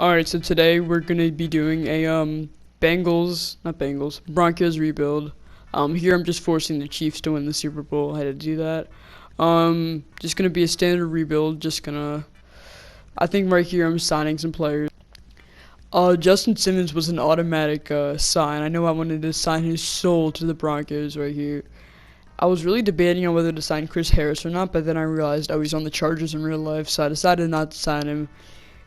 Alright, so today we're gonna be doing a Broncos rebuild. Here I'm just forcing the Chiefs to win the Super Bowl. I had to do that. Just gonna be a standard rebuild. I think right here I'm signing some players. Justin Simmons was an automatic sign. I know I wanted to sign his soul to the Broncos right here. I was really debating on whether to sign Chris Harris or not, but then I realized he's on the Chargers in real life, so I decided not to sign him.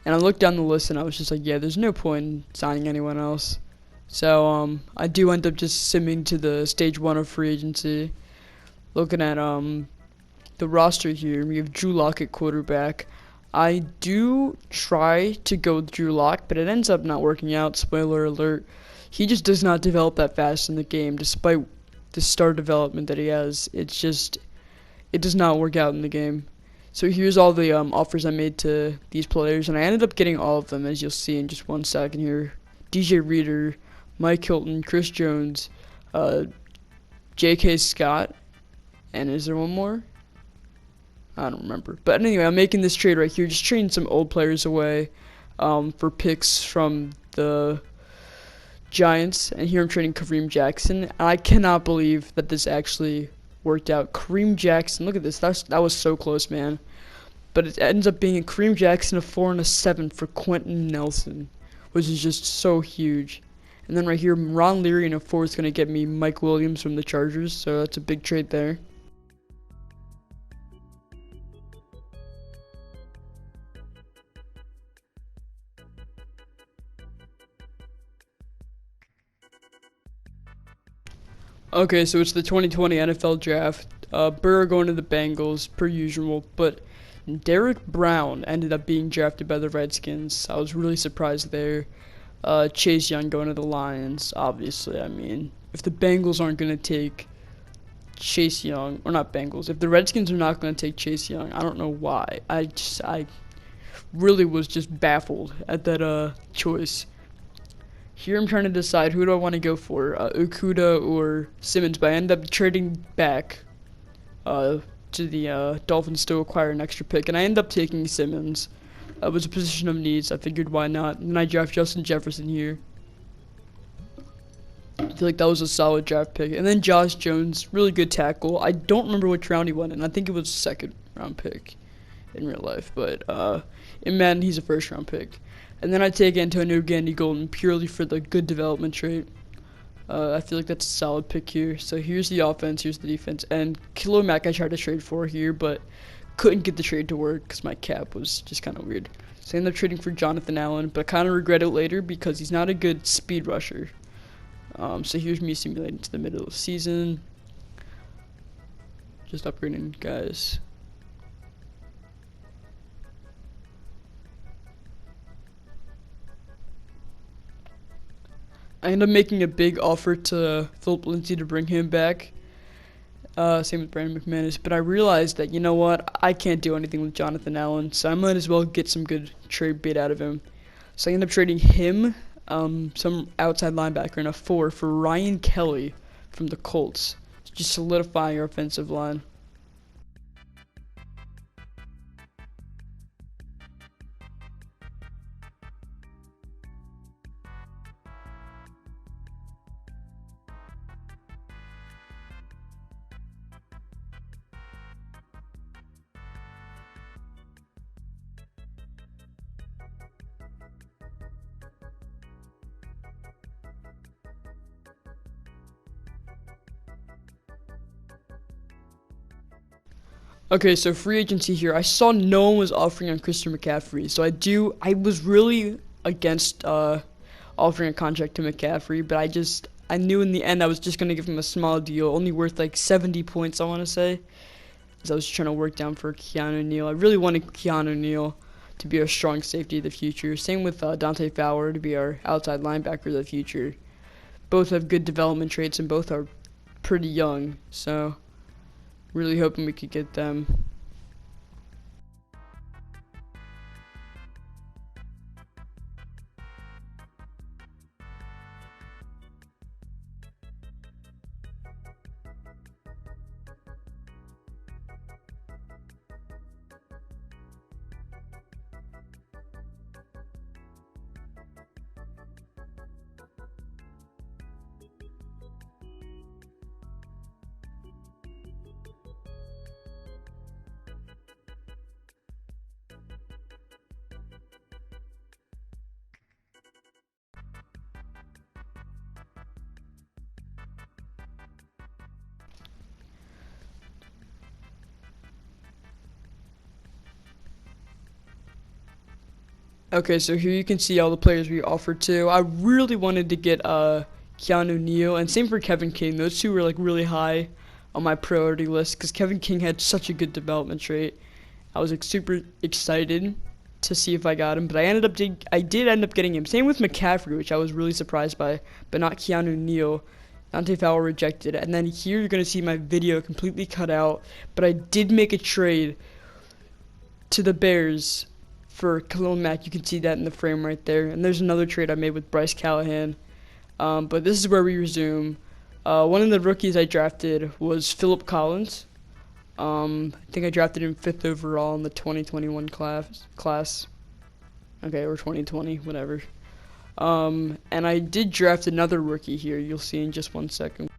And I looked down the list and I was just like, yeah, there's no point in signing anyone else. So I do end up just simming to the stage one of free agency. Looking at the roster here, we have Drew Lock at quarterback. I do try to go with Drew Lock, but it ends up not working out. Spoiler alert. He just does not develop that fast in the game, despite the star development that he has. It does not work out in the game. So here's all the offers I made to these players, and I ended up getting all of them, as you'll see in just 1 second here. DJ Reader, Mike Hilton, Chris Jones, J.K. Scott, and is there one more? I don't remember. But anyway, I'm making this trade right here, just trading some old players away for picks from the Giants, and here I'm trading Kareem Jackson. And I cannot believe that this actually worked out. Kareem Jackson, look at this. That was so close, man. But it ends up being a Kareem Jackson, a 4 and a 7 for Quentin Nelson, which is just so huge. And then right here, Ron Leary in a 4 is going to get me Mike Williams from the Chargers, so that's a big trade there. Okay, so it's the 2020 NFL Draft. Burrow going to the Bengals, per usual, but Derek Brown ended up being drafted by the Redskins. I was really surprised there. Chase Young going to the Lions, obviously. I mean, if the Bengals aren't going to take Chase Young, or not Bengals, if the Redskins are not going to take Chase Young, I don't know why. I really was just baffled at that choice. Here I'm trying to decide who do I want to go for, Okuda or Simmons, but I end up trading back to the Dolphins to acquire an extra pick, and I end up taking Simmons. It was a position of needs. I figured why not, and I draft Justin Jefferson here. I feel like that was a solid draft pick. And then Josh Jones, really good tackle. I don't remember which round he went in. I think it was a second round pick in real life, but in Madden he's a first round pick. And then I take Antonio Gandy-Golden purely for the good development trait. I feel like that's a solid pick here. So here's the offense, here's the defense. And Khalil Mack I tried to trade for here, but couldn't get the trade to work because my cap was just kind of weird. So I ended up trading for Jonathan Allen, but I kind of regret it later because he's not a good speed rusher. So here's me simulating to the middle of the season. Just upgrading guys. I ended up making a big offer to Philip Lindsay to bring him back. Same with Brandon McManus. But I realized that, you know what, I can't do anything with Jonathan Allen, so I might as well get some good trade bait out of him. So I ended up trading him, some outside linebacker, in a 4 for Ryan Kelly from the Colts. Just solidifying our offensive line. Okay, so free agency here. I saw no one was offering on Christian McCaffrey, so I was really against offering a contract to McCaffrey, but I knew in the end I was just gonna give him a small deal, only worth like 70 points, I want to say, as I was trying to work down for Keanu Neal. I really wanted Keanu Neal to be our strong safety of the future. Same with Dante Fowler to be our outside linebacker of the future. Both have good development traits and both are pretty young, so really hoping we could get them. Okay, so here you can see all the players we offered to. I really wanted to get Keanu Neal, and same for Kevin King. Those two were like really high on my priority list because Kevin King had such a good development trait. I was like super excited to see if I got him, but I did end up getting him. Same with McCaffrey, which I was really surprised by, but not Keanu Neal. Dante Fowler rejected, and then here you're gonna see my video completely cut out. But I did make a trade to the Bears for Khalil Mack. You can see that in the frame right there. And there's another trade I made with Bryce Callahan. But this is where we resume. One of the rookies I drafted was Philip Collins. I think I drafted him 5th overall in the 2021 class. Okay, or 2020, whatever. And I did draft another rookie here. You'll see in just 1 second.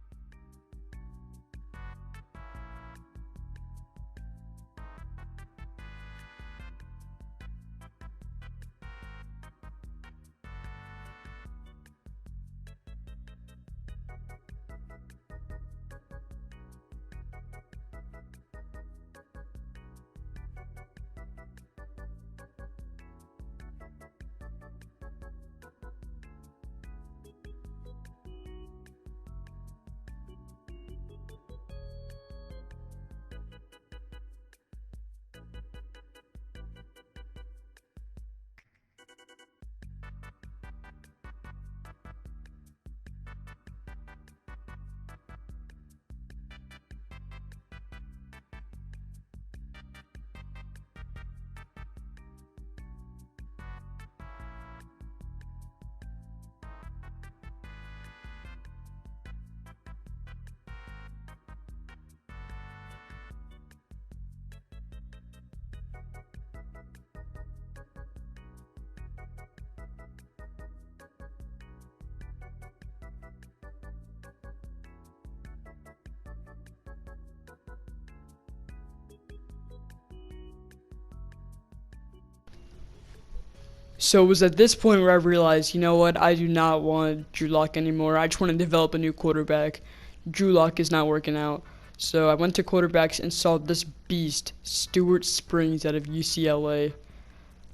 So it was at this point where I realized, you know what, I do not want Drew Lock anymore. I just want to develop a new quarterback. Drew Lock is not working out. So I went to quarterbacks and saw this beast, Stuart Springs out of UCLA.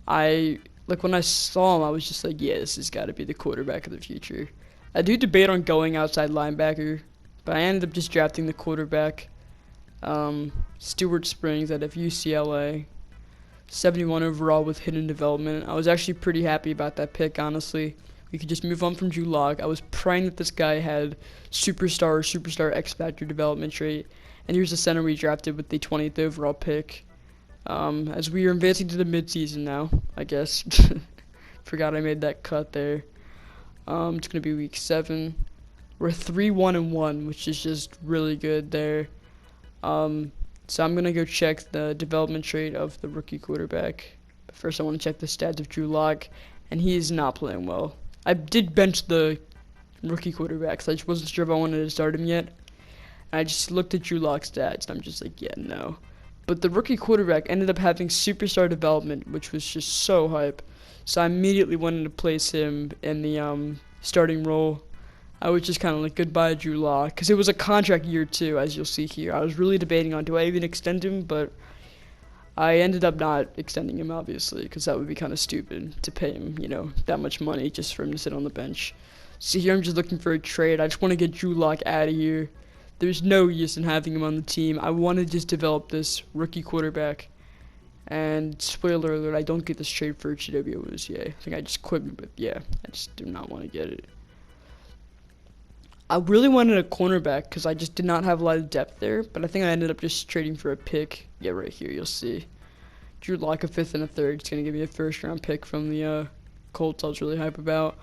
When I saw him, I was just like, yeah, this has got to be the quarterback of the future. I do debate on going outside linebacker, but I ended up just drafting the quarterback, Stuart Springs out of UCLA. 71 overall with hidden development. I was actually pretty happy about that pick, honestly. We could just move on from Drew Lock. I was praying that this guy had superstar X Factor development trait. And here's the center we drafted with the 20th overall pick. As we are advancing to the midseason now, I guess. Forgot I made that cut there. It's going to be week 7. We're 3-1-1, which is just really good there. So I'm going to go check the development trait of the rookie quarterback. But first I want to check the stats of Drew Lock, and he is not playing well. I did bench the rookie quarterback, so I just wasn't sure if I wanted to start him yet. And I just looked at Drew Lock's stats, and I'm just like, yeah, no. But the rookie quarterback ended up having superstar development, which was just so hype. So I immediately wanted to place him in the starting role. I was just kind of like, goodbye, Drew Lock, because it was a contract year too, as you'll see here. I was really debating on, do I even extend him, but I ended up not extending him, obviously, because that would be kind of stupid to pay him, that much money just for him to sit on the bench. So here I'm just looking for a trade. I just want to get Drew Lock out of here. There's no use in having him on the team. I want to just develop this rookie quarterback. And spoiler alert, I don't get this trade for Chidobe Awuzie. I think I just quit him, but yeah, I just do not want to get it. I really wanted a cornerback because I just did not have a lot of depth there, but I think I ended up just trading for a pick. Yeah, right here, you'll see. Drew Lock, a 5th and a 3rd. It's going to give me a 1st-round pick from the Colts I was really hype about.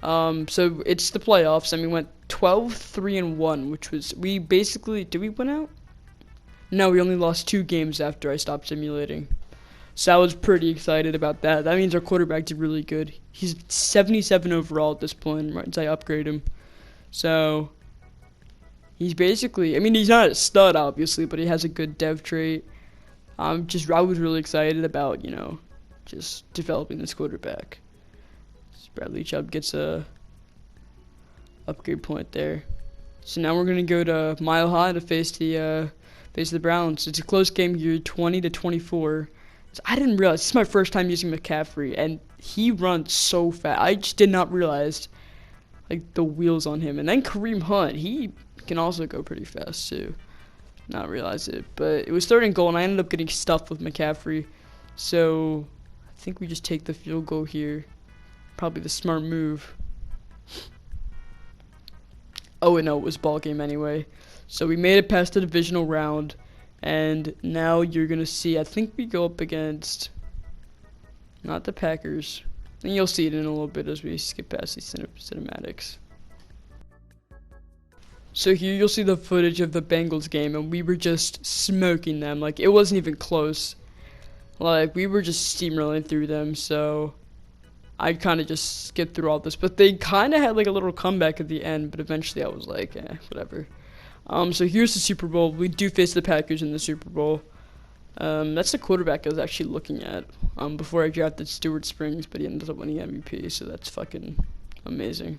So it's the playoffs, and we went 12-3-1, which was, did we win out? No, we only lost 2 games after I stopped simulating. So I was pretty excited about that. That means our quarterback did really good. He's 77 overall at this point, right, as I upgrade him. So, he's basically, he's not a stud, obviously, but he has a good dev trait. I was really excited about, just developing this quarterback. Bradley Chubb gets a upgrade point there. So now we're going to go to Mile High to face the Browns. It's a close game here, 20-24. I didn't realize this is my first time using McCaffrey, and he runs so fast. I just did not realize like the wheels on him. And then Kareem Hunt, he can also go pretty fast too. Not realize it, but it was third and goal, and I ended up getting stuffed with McCaffrey. So I think we just take the field goal here. Probably the smart move. Oh, and no, it was ball game anyway. So we made it past the divisional round, and now you're gonna see. I think we go up against not the Packers, and you'll see it in a little bit as we skip past these cinematics. So here you'll see the footage of the Bengals game, and we were just smoking them. Like, it wasn't even close. Like, we were just steamrolling through them, so I kind of just skipped through all this. But they kind of had, like, a little comeback at the end, but eventually I was like, whatever. So here's the Super Bowl. We do face the Packers in the Super Bowl. That's the quarterback I was actually looking at before I drafted Stuart Springs, but he ended up winning MVP, so that's fucking amazing.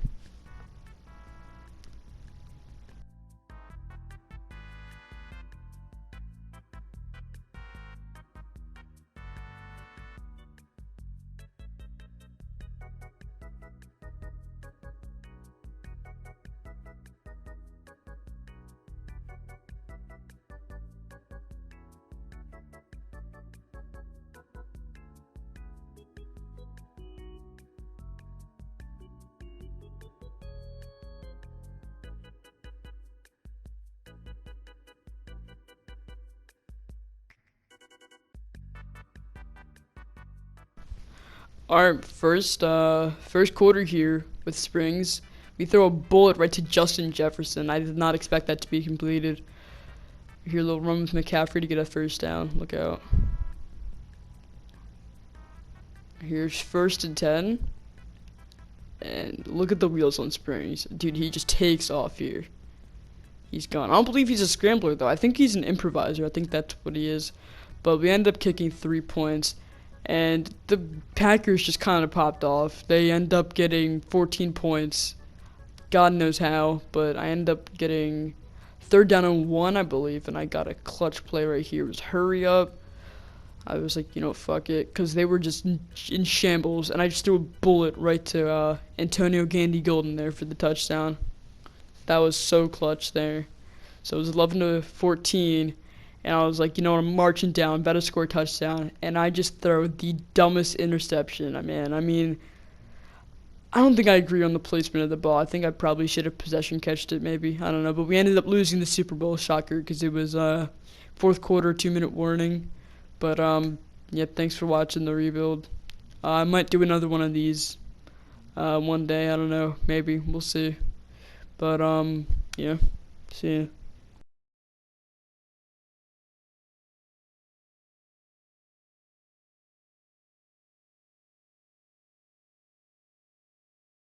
Our first quarter here with Springs, we throw a bullet right to Justin Jefferson. I did not expect that to be completed. Here, a little run with McCaffrey to get a first down. Look out. Here's 1st and 10. And look at the wheels on Springs. Dude, he just takes off here. He's gone. I don't believe he's a scrambler, though. I think he's an improviser. I think that's what he is. But we end up kicking 3 points. And the Packers just kind of popped off. They end up getting 14 points. God knows how. But I end up getting 3rd down and 1, I believe. And I got a clutch play right here. It was hurry up. I was like, fuck it. Because they were just in shambles. And I just threw a bullet right to Antonio Gandy Golden there for the touchdown. That was so clutch there. So it was 11-14. And I was like, I'm marching down, better score a touchdown. And I just throw the dumbest interception. I mean, I don't think I agree on the placement of the ball. I think I probably should have possession catched it, maybe. I don't know. But we ended up losing the Super Bowl, shocker, because it was 4th quarter, 2-minute warning. But, yeah, thanks for watching the rebuild. I might do another one of these one day. I don't know. Maybe. We'll see. But, yeah. See ya.